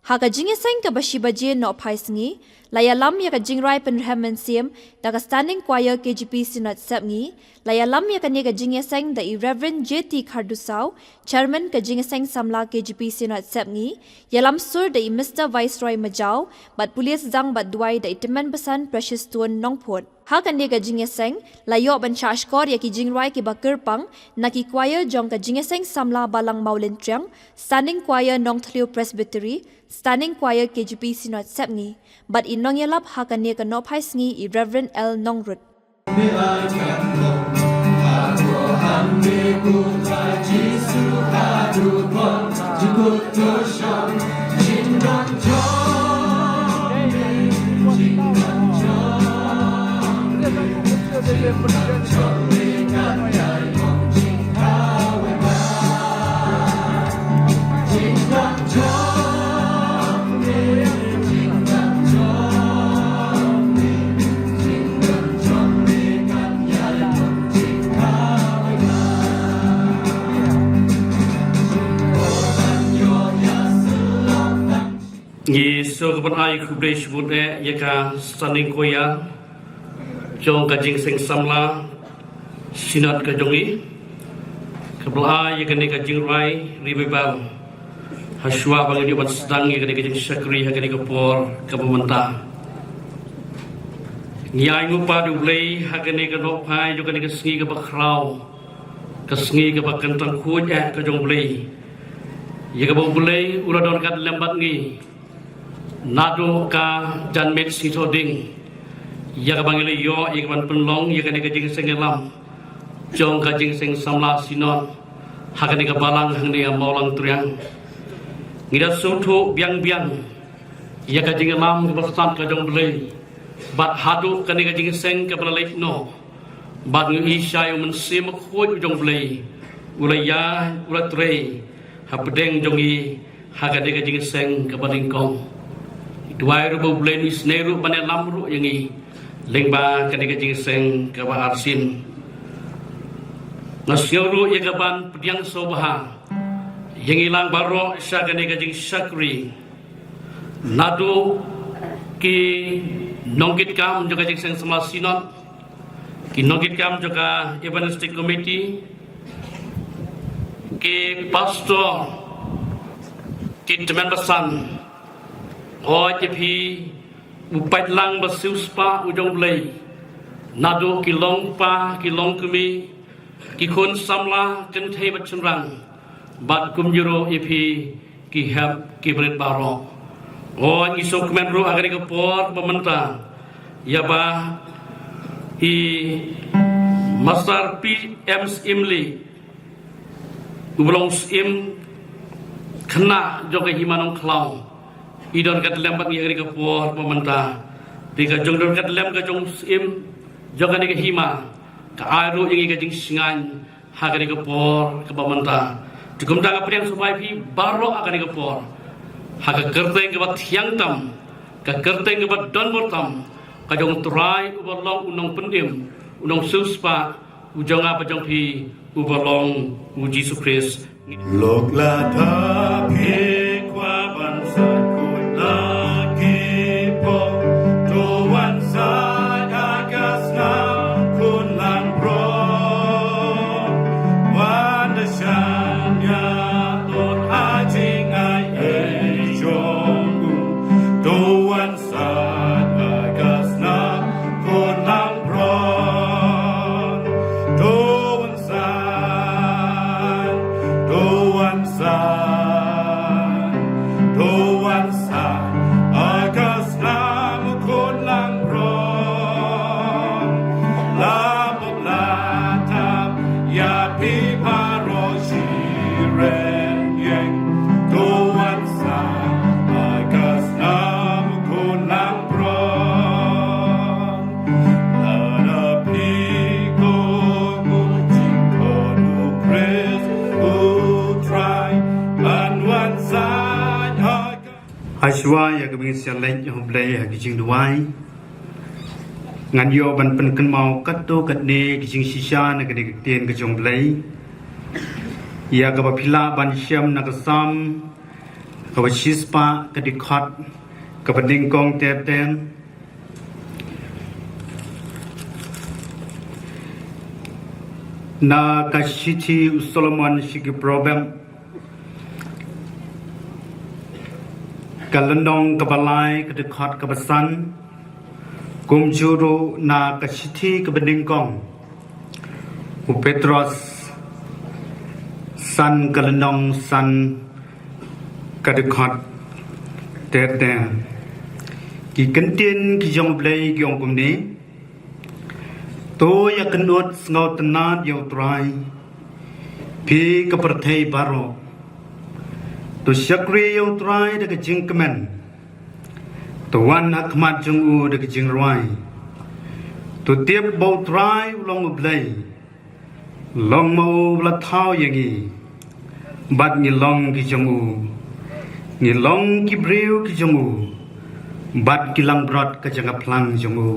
Haka jingeseng ka bashibaje no paisengi, layalam ya ka jingrai penrhamen siem, daga standing choir KGP Synod Sepngi, layalam ya ka ne ka jingeseng da Reverend JT Khardusau, Chairman ka jingeseng samla KGP Synod Sepngi, yalam sur da Mr. Viceroy Majau, bat pulis zang bat duai da itemen besan Precious Tuan Nongpot. Haka ne ka jingeseng, layo ban chashkor ya ki jingrai ki bakirpang, na ki choir jong ka jingeseng samla balang maulin triang, standing choir Nong Thlio Presbytery, standing choir KGP Synod Sepngi, but in nong yalap haka ne ka no paisengi I Reverend L. Nongrut. So kapan ai kubresh bude yaka standing koya jong kajing seng samla sinat kajongi kabla yaka ne kajing rai ribebal haswa bangi diwan sedang yaka ne kajing syakri yaka ne kapor kabumenta nyai ngupa dublei yaka ne kadok pai yaka ne kasengi kabakrau kasengi kabakentang kuja kajong blei yaka boleh uradon kat lembat ngi nado ka janmet sito ding ya ka bangile yo ya ka ban penlong ya ka ne ka jing seng lam jong ka jing seng samla sinon ha ka ne ka balang hang ne maulang triang ngida soto biang biang ya ka jing lam ka basat ka jong blei bat hadu ka ne ka jing seng ka balai no bat ngi isya yo men sim khoi jong blei ulaya ulatrei ha pedeng jongi ha ka ne ka jing seng ka balingkong dua rubu bulan isneru bane lamru yangi lengba kadika jingseng kawa arsin nasyoru yagaban pediang sobaha yang ilang baro sya kadika jing syakri nadu ki nongkit kam juga jingseng semua sinod ki nongkit kam juga evangelistic committee ki pastor ki teman besan OJP upat lang basius pa ujong blay nado kilong pa kilong kumi kikun samla kenthe bachenrang bat kumjuro EP ki hab ki bret baro o isok menro agari ko por pementa ya ba I Master PMs Imli ublong sim kena joga himanong klau idon kat lembat ngi agri kapor pementa tiga jongdon kat lem ka jong sim joga ni hima ka aru ingi ka jing singan hagari kapor ka pementa dikum daga priang supaya pi baro agari kapor haga kerteng ke bat hiang tam ka kerteng ke bat don botam ka jong turai ubalong unong pendim unong suspa ujong apa jong pi ubalong uji sukris lok la tha phe kwa ban sa Ashwa ya kebing sialai yang belai ya kijing duai ngan yo ban pen ken mau kat to kat ne kijing sisa na kede tien ke jong belai ya ka ba phila ban syam na ka sam kawa shispa kadikhat kabadingkong teten na kashiti Solomon shiki problem kalandong kabalai kadikhat kabasan kumjuru na kashiti kabadingkong Petros san kalandong san kadikhat teten ki kentin ki jong blai gyong kumni to ya kenut ngau tenat yau trai pi ke perthai baro to syakri yau trai de ke jingkemen to wan akmat jung u de ke jingroi to tiep bau trai long blai long mau la thau yangi bat ni long ki jung u ni long ki breu ki jung u bat ki lang brot ke janga plang jung u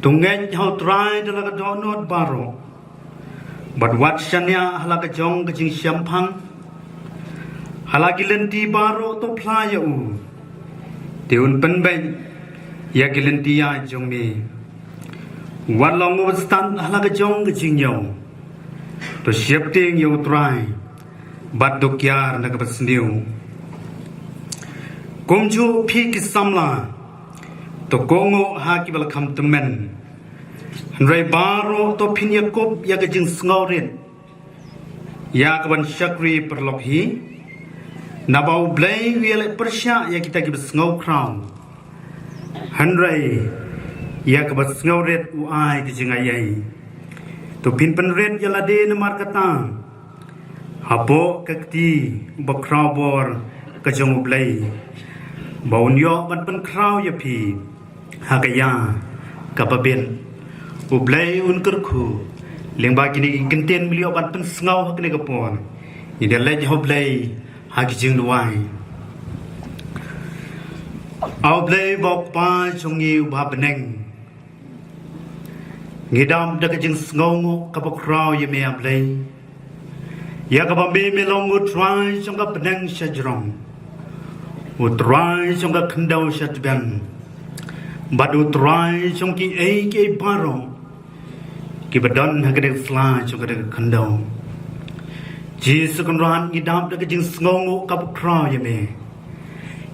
Tungeng hau try de la donot baro but what shanya halaka jong ke jing syampang halagi lenti baro to playa u tiun penben ya gelenti ya jong mi walong wastan halaka jong ke jing yo to shifting yo try but do kyar na ka basniu komju phi ki samla to kongo ha ki bal kham temen rai baro to phinya kop ya ga jing sngorin ya ka ban shakri perlok hi na bau blai wiele persya ya kita ki sngo crown hanrai ya ka bas sngoret u ai ki jing ai to pin pen red ya la de na mar kata hapo kakti bakraw bor ka jong blai bau nyo ban pen kraw ya phi Hagaya kapaben ublay unkerku lengba kini genten milio ban pen sngau hakne kapon ida lej hoblay hagijing duai aublay bok pa chongi ba beneng ngidam daga jing sngau kapokraw yeme ablay ya kapambe melong utrai chonga beneng shajrong utrai chonga khandau shatban Badu try trong ki ai ke baro ki badon hagade fla chogade khandau Jesus kon ran ki dam de jing sngongo kap kra yeme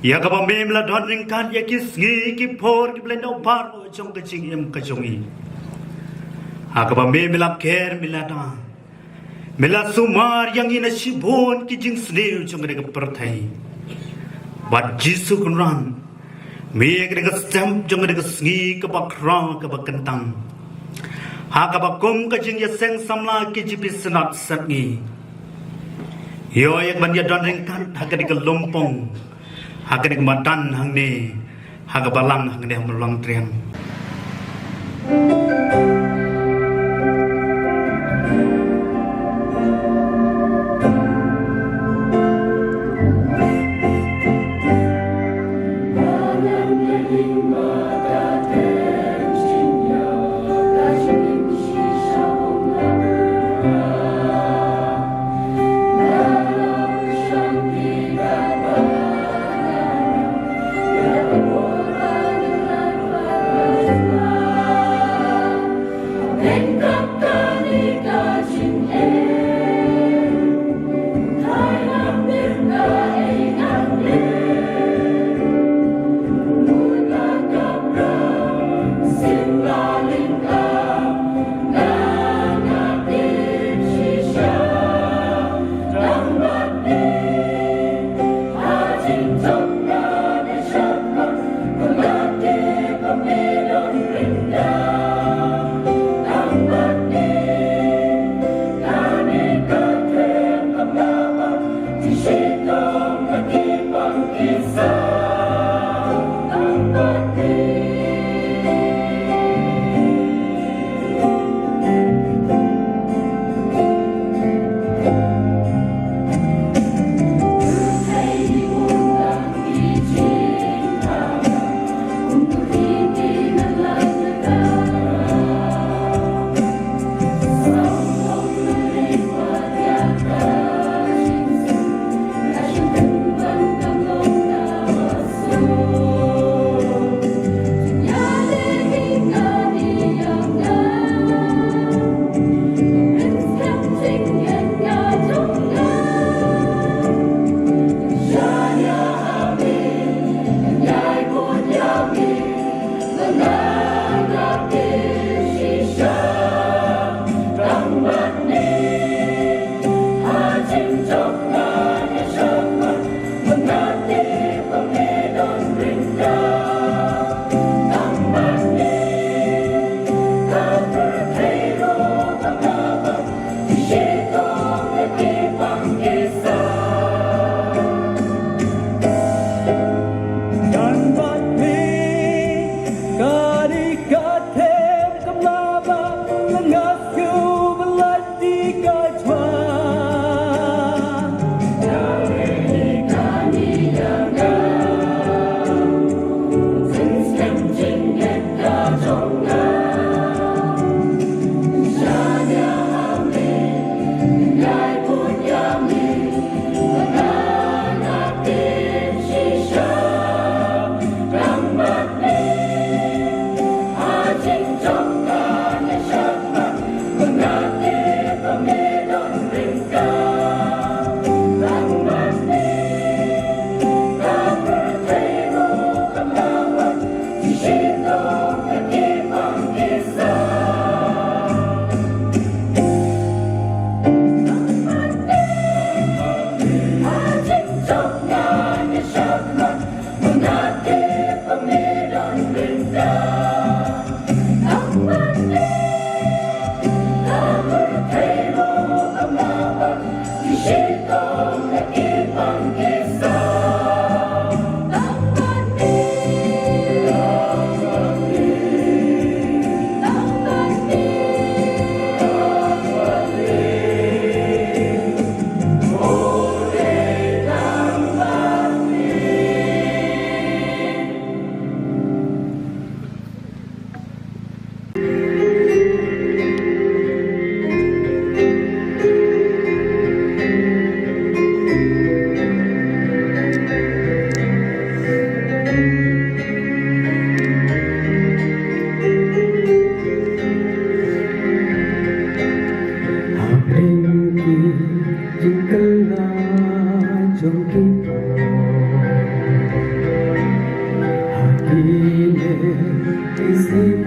ya ka ba mem la don ring kan ya ki sngi ki por ki blendo baro trong ka jing em ka jongi ha ka ba mem la ker milata mela sumar yang ina shibon ki jing sneu chogade ka perthai but Jesus kon ran me ke stem jong ke sngi ke bakra ke bakentang ha ka bakum ke jing ya seng samla ke jipi senat satni yo yak ban ya don ring kan ha ke lompong ha ke madan hang ne ha ka balang hang ne melang trian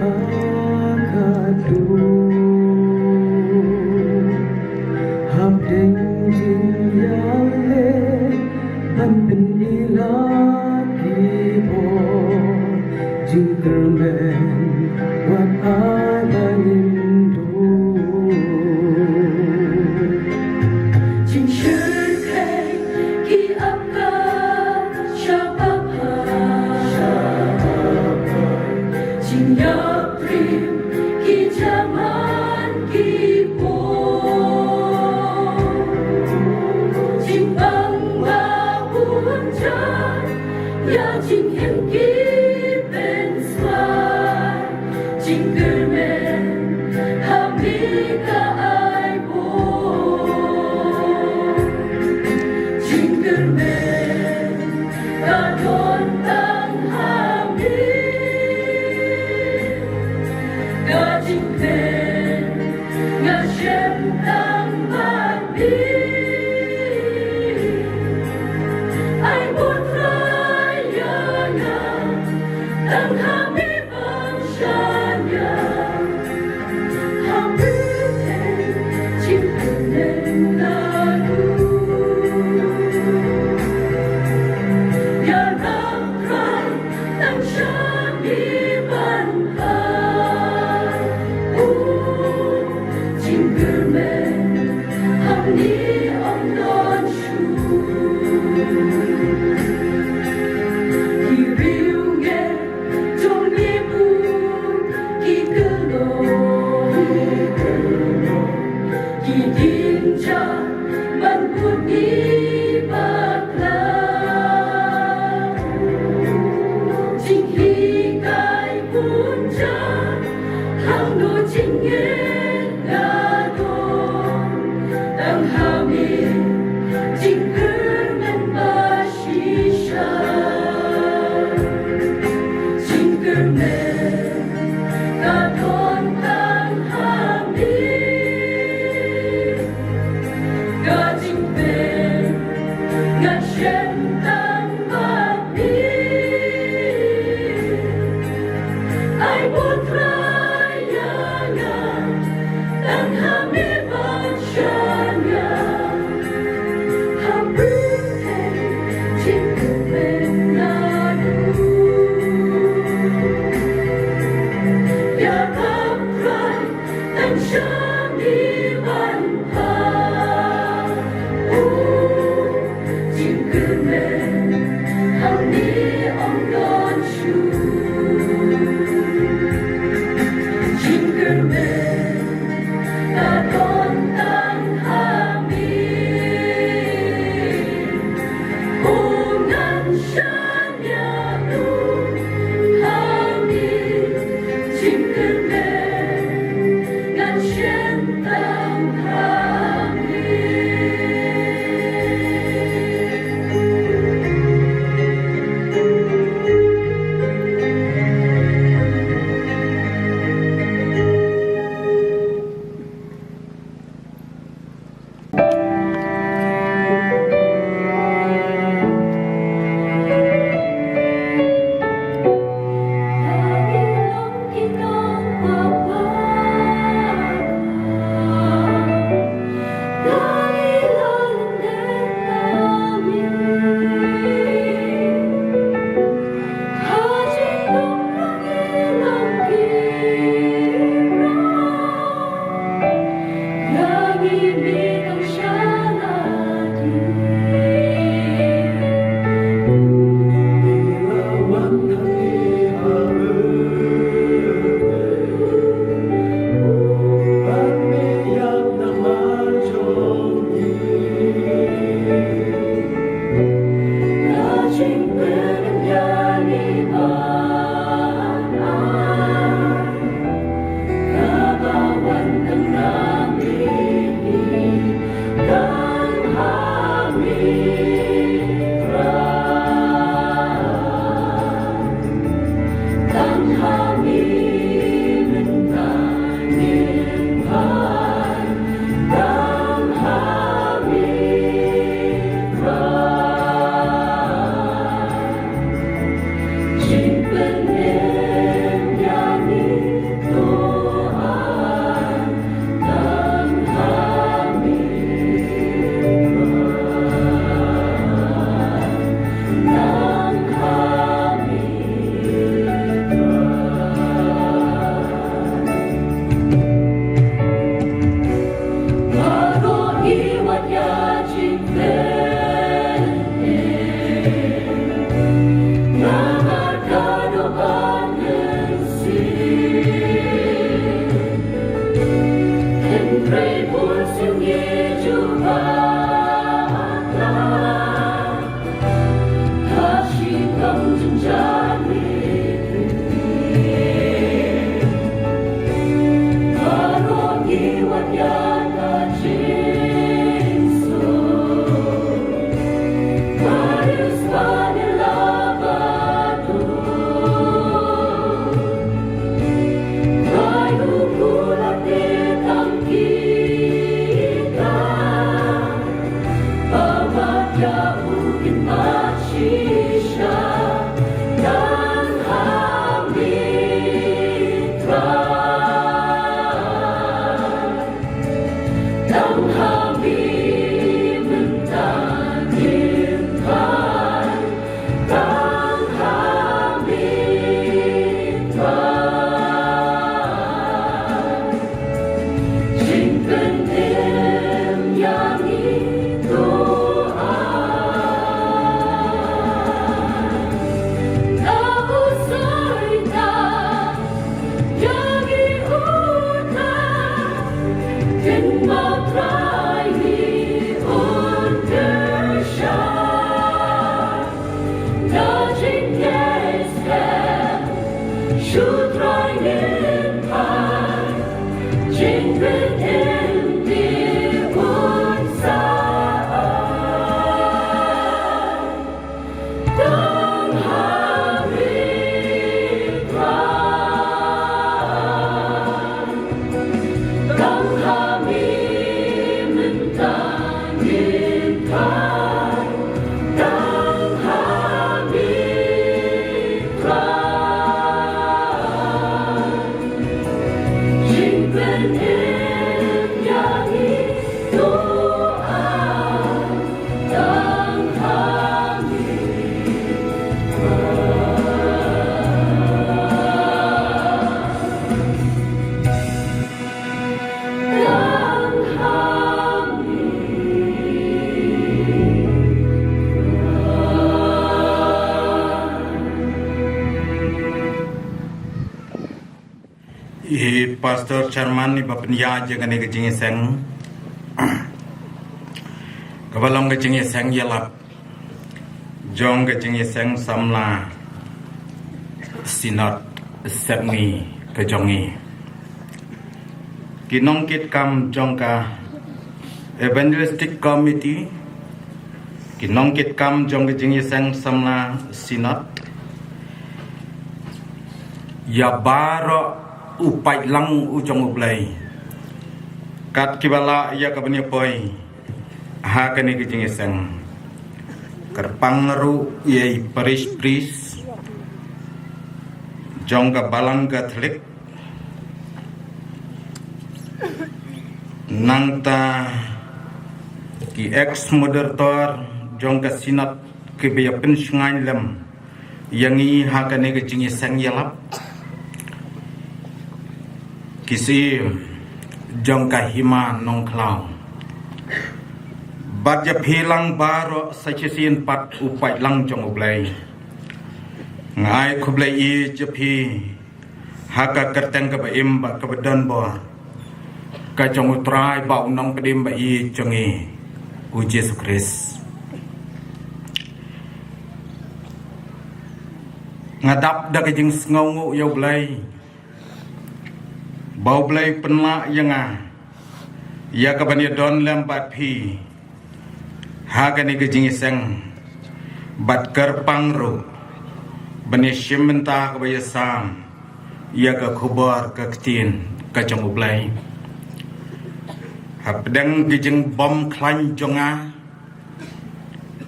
akadu hab deng jing yale ban bin ilaki bo jing kermen wat abanindu Jing shur kai ki apka shabapa Jing yaprim ki jaman ki po Jing bang ba unjan ya jing hem ki ben swai Jing kermen hamika ai bo Jing kermen ka don tang hami Ga jing pen ga shem tang ban bi Ai buồn rai ya ya tang hami bang shan ya Hami ten jing kermen na du Ya ram rai tang shami ban pai Jing kermen ham ni om non shu Ki riu nghe trong ni bu ki cơ no Ki din cha ban bu ni bak la Jing hi kai bun cha hang no jing nghe na don Tang hami jing kermen ba shisha Jing kermen ka don tang hami Ga jing pen ga shen tang ban bi Ai buồn rai ya ya tang hami ban shan ya Ham ten jing kermen na du Ya ram rai tang shami ban pa Jing kermen ham ni om non shu I Pastor Chairman ni bapenya jangan ni kejing seng. Kabalong kejing seng yalap. Jong kejing seng samla. Sinat sepni kejongi. Kinong kit kam jong ka Evangelistic Committee. Kinong kit kam jong kejing seng samla sinat. Ya baro upai lang ujong ublay. Kat kibala ya kabani poi. Ha kani kejing seng. Kerpangaru yai paris-pris. Jong ka balang Katolik. Nangta ki ex moderator jong ka sinat ki biya pensungai lem. Yangi ha kani kejing seng yalap. Kisi jongka hima nong klau. Badja pilang baro sacisin pat upai lang jong ublay. Ngai kublay i jepi haka kerteng ka baim ba ka badan bo. Ka jong utrai ba unong pedim ba i jongi u Yesus Kristus. Ngadap da kajing sngongu ya ublay. Bau belai penla yang ya kabani don lembat pi hagani kejing seng bat kerpang ru bani shimenta kabaya sam ya ka khubar ka ktin ka jong belai hapdeng kejing bom klan jonga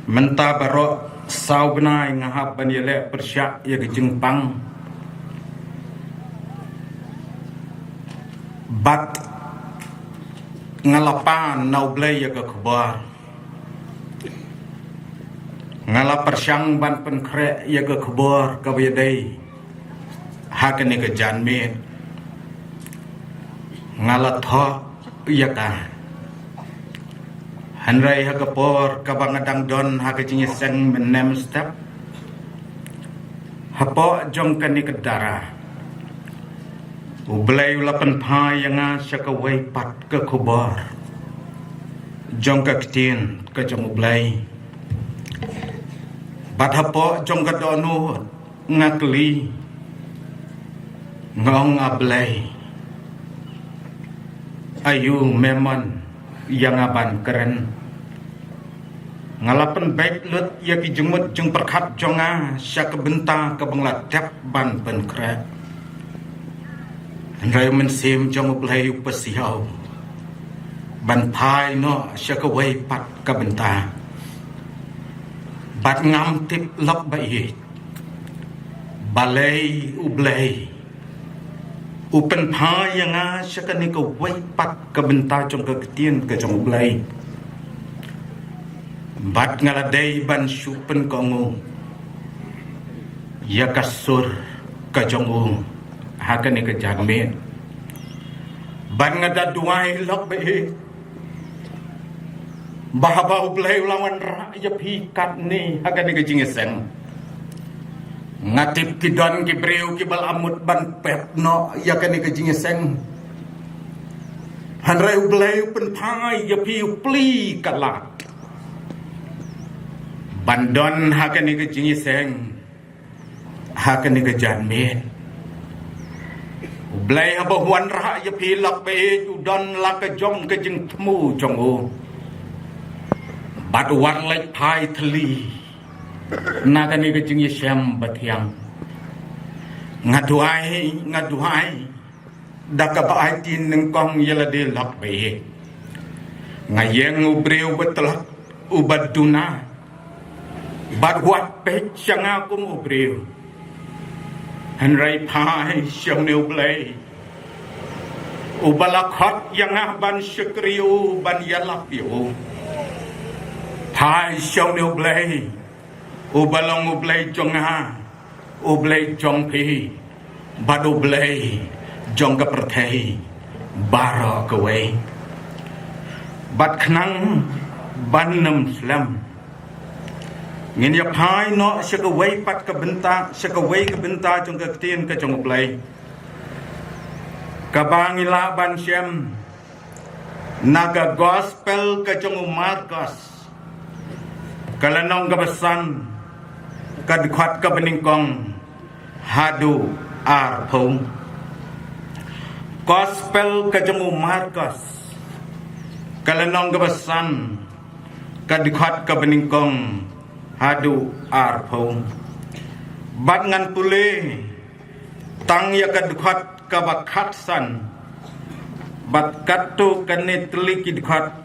menta baro sau benai ngahap bani le persyak ya kejing pang bat ngalapan nau blay ya ke khabar ngalap persyang ban penkre ya ke khabar ka bedai hakane ke janme ngalat tho ya ka hanrai ha ke por ka bangadang don ha ke jingi seng menem step hapo jong kani ke darah Ublay ulapan pai yang syakawai pat ke kubar. Jong ka ktin ke jong ublay. Bat hapo jong ka donu ngakli. Ngong ablay. Ayu memon yang aban keren. Ngalapan baik lut ya ki jengmut jeng perkat jonga syakabenta ke bangla tep ban ben krek. Rai mensim jong ublay upasiau ban pai no syakawai pat ka benta bat ngam tip lok bai balai ublay upen pai yang syakani ka wai pat ka benta jong ka ketien ka jong ublay bat ngaladai ban syupen kongu ya kasur ka jong hakani ke jagme ban ngada duai lok be bahaba ublay lawan ra ya pikat ni hakani ke jingeseng ngatip kidon ki breu ki bal amut ban pet no ya kani ke jingeseng hanrai ublay pen pai ya pi upli kalat bandon hakani ke jingeseng hakani ke janme Blay haba huan rah ya pilak pe udon la ka jong ka jing temu jong o bat wan like pai thli na ka ni ka jing yam bathiang ngaduai da ka ba ai tin nang kong yela de lak pe ngayeng ubreu betlak ubaduna bat wat pe changa kum ubreu Henry Pai siang new blay ubalakot yang ban syukriu ban yalap yo Pai siang new blay ubalong ublay jonga ublay jongpi badu blay jong ka perthei baro kawai bat khnang ban nam slam ngin ya pai no syakawai pat ka benta syakawai ka benta jong ka tin ka jong play kabangila ban syem naga gospel kajong Markus kalanong gabasan kadkhwat kabeningkong hadu arphong gospel kajong Markus kalanong gabasan kadkhwat kabeningkong hadu arphong bat ngan pule tang ya kadkhwat kabakhatsan bat kattu kanitli kidkhat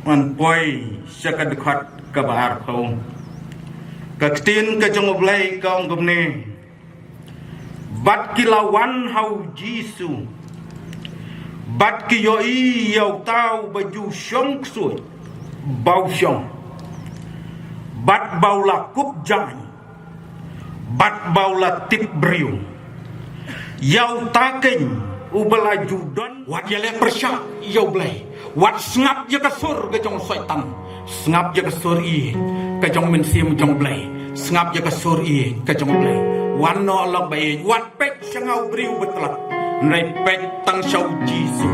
man poi sakadkhat kabar khong kaktin ka jong oblai kaung gumne bat kilawan hau jisu bat ki yo i yau tau baju shong sui bau shong bat baula kup jai bat baula tip briu yau taking ubelaju don wat yale persyak yau blai wat ngap je kasur ke jong syaitan ngap je kasur i ke jong mensim jong blai ngap je kasur i ke jong blai wan no lok bai wat pek sangau briu betlak nai pek tang shau jisu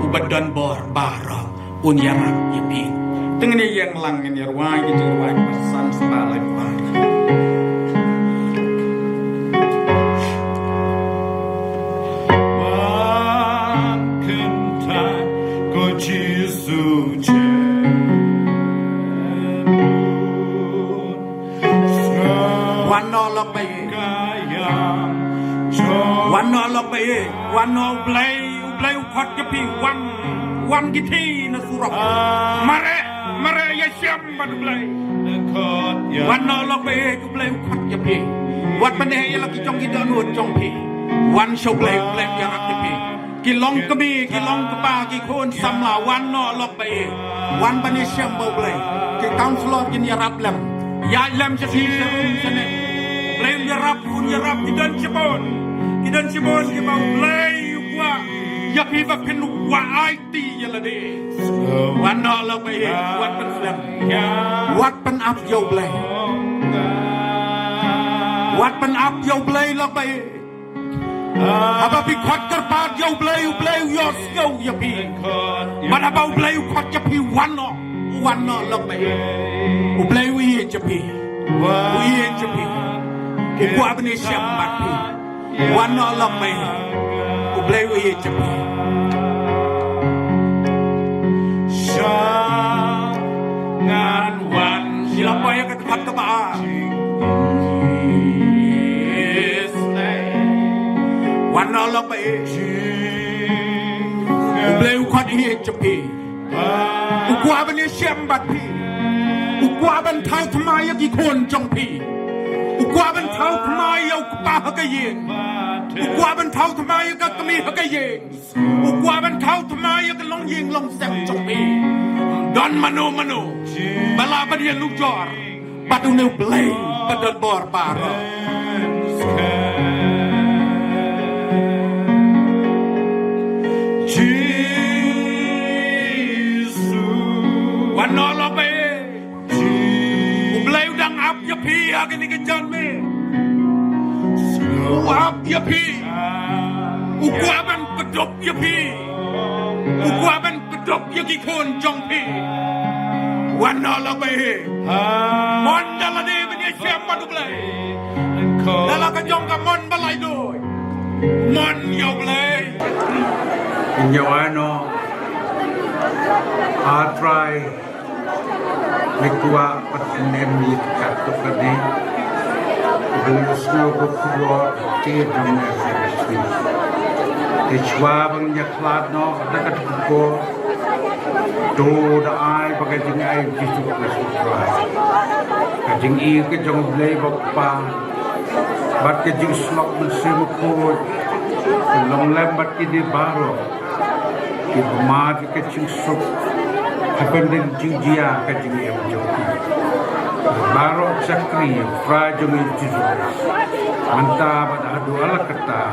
ubadan bor baro un yarak yepi tengene yang lang ni ruai ke jong ruai pesan sebalai wanวันนอลอกไปวันนอเบลย์ขอดจะพี่วันกิทีนะสุรบมาเร่ยาเชื่อมบัดเบลย์วันนอลอกไปกูเบลย์ขอดจะพี่วัดมันเฮยลักกิจงกิดอนวดจงพี่วันโชเบลย์ยารักจะพี่กิลองกบีกิลองกบากิโคนสำลาวันนอลอกไปวันบันเชื่อมเบลย์กิกางสลอกินยารับลำยาลำจะพี่เสนเบลย์ยารับคุณยารับกิดันชิบอนkidan si bos ki mau play wa ya pi ba ken wa IT ya la de wan no la ba wat pen flam wat pen up yo play wat pen up yo play la ba apa pi khot kar pa yo play yo go ya pi but about play khot ya pi wan no la ba u play wi ya pi wi ya pi ki kwa bni sham ba piวันนอลอกไปกูเปลวเยจะไปชางานวันที่เราไปกันพัดกระบะวันนอลอกไปกูเปลวควันเยจะไปกูกว่าบันนี้เชื่อมบัดพี่กูกว่าบันเท้าทำไมกี่คนจงพี่อุกวาบันเท้าทำไมเอาปาฮักเยงอุกวาบันเท้าทำไมก็กมีฮักเยงอุกวาบันเท้าทำไมก็ลองยิงลองแซมจงปีดอนมโนบลาบันเยลูกจอร์บัดอุเนวเปลย์บัดบอร์บาร์วันนอลไปya pi agni ke jan me wap ya pi ukwaban pedop ya pi ukwaban pedop ya ki kon jong pi wan no la be mon dala de ben ye sem ba duble dala ka jong ka mon balai do mon yo ble Injawano try Nekua patnemi kato kade beliau snow bukuro tiada mengerti. Kecua bangnya kelad no dekat buku do da ai pakai jeng ai jisu kesukai. Kajeng i kejong blay bakpa bat kejeng slok bersih bukuro long lembat kidi baro kibmat kejeng sup Kapendeng jujia kajing yang joki Barok sakri Frajung jizu Manta pada adu ala kata